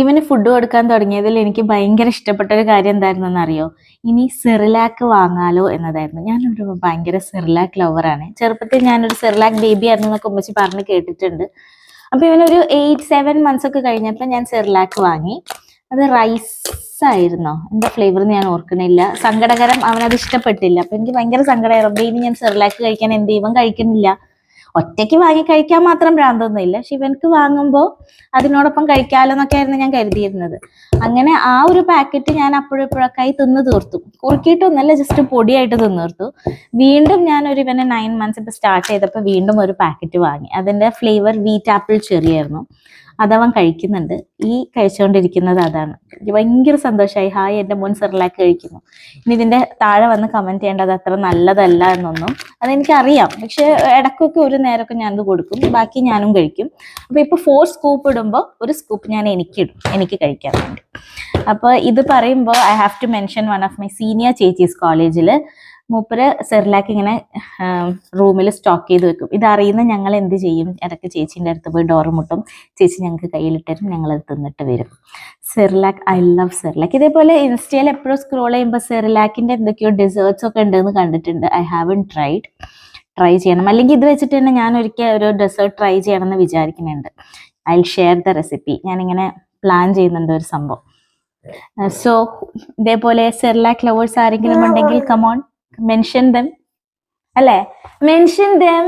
ഇവന് ഫുഡ് കൊടുക്കാൻ തുടങ്ങിയതിൽ എനിക്ക് ഭയങ്കര ഇഷ്ടപ്പെട്ട ഒരു കാര്യം എന്തായിരുന്നെന്ന് അറിയോ? ഇനി സെറിലാക്ക് വാങ്ങാലോ എന്നതായിരുന്നു. ഞാനൊരു ഭയങ്കര സെറിലാക്ക് ലവറാണ്. ചെറുപ്പത്തിൽ ഞാനൊരു സെറിലാക്ക് ബേബി ആയിരുന്നു എന്നൊക്കെ ഉമ്മച്ചി പറഞ്ഞ് കേട്ടിട്ടുണ്ട്. അപ്പൊ ഇവനൊരു 8-7 months ഒക്കെ കഴിഞ്ഞപ്പോൾ ഞാൻ സെറിലാക്ക് വാങ്ങി. അത് റൈസ് ആയിരുന്നോ എന്താ ഫ്ലേവർ ഞാൻ ഓർക്കണില്ല. സങ്കടകരം, അവനത് ഇഷ്ടപ്പെട്ടില്ല. അപ്പൊ എനിക്ക് ഭയങ്കര സങ്കടമായിരുന്നു. ഇനി ഞാൻ സെറിലാക്ക് കഴിക്കാൻ എന്ത് ഇവൻ കഴിക്കുന്നില്ല. ഒറ്റയ്ക്ക് വാങ്ങി കഴിക്കാൻ മാത്രം ഭ്രാന്തൊന്നുമില്ല, പക്ഷെ ഇവൻക്ക് വാങ്ങുമ്പോൾ അതിനോടൊപ്പം കഴിക്കാമല്ലോ എന്നൊക്കെ ആയിരുന്നു ഞാൻ കരുതിയിരുന്നത്. അങ്ങനെ ആ ഒരു പാക്കറ്റ് ഞാൻ അപ്പോഴപ്പോഴൊക്കെ തിന്ന് തീർത്തു. കുറുക്കിയിട്ടൊന്നല്ല, ജസ്റ്റ് പൊടിയായിട്ട് തിന്ന് തീർത്തു. വീണ്ടും ഞാൻ ഇവനെ 9 months ഇപ്പൊ സ്റ്റാർട്ട് ചെയ്തപ്പോൾ വീണ്ടും ഒരു പാക്കറ്റ് വാങ്ങി. അതിന്റെ ഫ്ലേവർ വീറ്റ് ആപ്പിൾ ചെറി ആയിരുന്നു. അതവൻ കഴിക്കുന്നുണ്ട്. ഈ കഴിച്ചുകൊണ്ടിരിക്കുന്നത് അതാണ്. എനിക്ക് ഭയങ്കര സന്തോഷമായി. ഹായ്, എൻ്റെ മോൻ സെറിലാക്ക് കഴിക്കുന്നു. ഇനി ഇതിന്റെ താഴെ വന്ന് കമന്റ് ചെയ്യേണ്ടത് അത്ര നല്ലതല്ല എന്നൊന്നും അതെനിക്കറിയാം. പക്ഷെ ഇടയ്ക്കൊക്കെ ഒരു നേരമൊക്കെ ഞാനത് കൊടുക്കും, ബാക്കി ഞാനും കഴിക്കും. അപ്പൊ ഇപ്പൊ 4 സ്കൂപ്പ് ഇടുമ്പോൾ ഒരു സ്കൂപ്പ് ഞാൻ എനിക്കിടും, എനിക്ക് കഴിക്കാൻ വേണ്ടി. അപ്പൊ ഇത് പറയുമ്പോൾ I have to mention one of my senior ചേച്ചീസ് കോളേജിൽ മൂപ്പര് സെറിലാക്ക് ഇങ്ങനെ റൂമിൽ സ്റ്റോക്ക് ചെയ്ത് വെക്കും. ഇതറിയുന്ന ഞങ്ങൾ എന്ത് ചെയ്യും? ഇടയ്ക്ക് ചേച്ചീൻ്റെ അടുത്ത് പോയി ഡോറ് മുട്ടും. ചേച്ചി ഞങ്ങൾക്ക് കയ്യിലിട്ടരും, ഞങ്ങളത് തിന്നിട്ട് വരും. Cerelac, I love Cerelac. ഇതേപോലെ ഇൻസ്റ്റയിൽ എപ്പോഴും സ്ക്രോൾ ചെയ്യുമ്പോൾ സെറിലാക്കിൻ്റെ എന്തൊക്കെയോ ഡെസേർട്സ് ഒക്കെ ഉണ്ടെന്ന് കണ്ടിട്ടുണ്ട്. ഐ ഹാവൻ ട്രൈ ചെയ്യണം. അല്ലെങ്കിൽ ഇത് വെച്ചിട്ട് തന്നെ ഞാൻ ഒരിക്കൽ ഒരു ഡെസേർട്ട് ട്രൈ ചെയ്യണമെന്ന് വിചാരിക്കുന്നുണ്ട്. I will share the recipe. ഞാനിങ്ങനെ പ്ലാൻ ചെയ്യുന്നുണ്ട് ഒരു സംഭവം. സോ ഇതേപോലെ സെറിലാക്ക് ലവേഴ്സ് ആരെങ്കിലും ഉണ്ടെങ്കിൽ കമോൺ, മെൻഷൻ ദം, അല്ലേ? മെൻഷൻ ദം.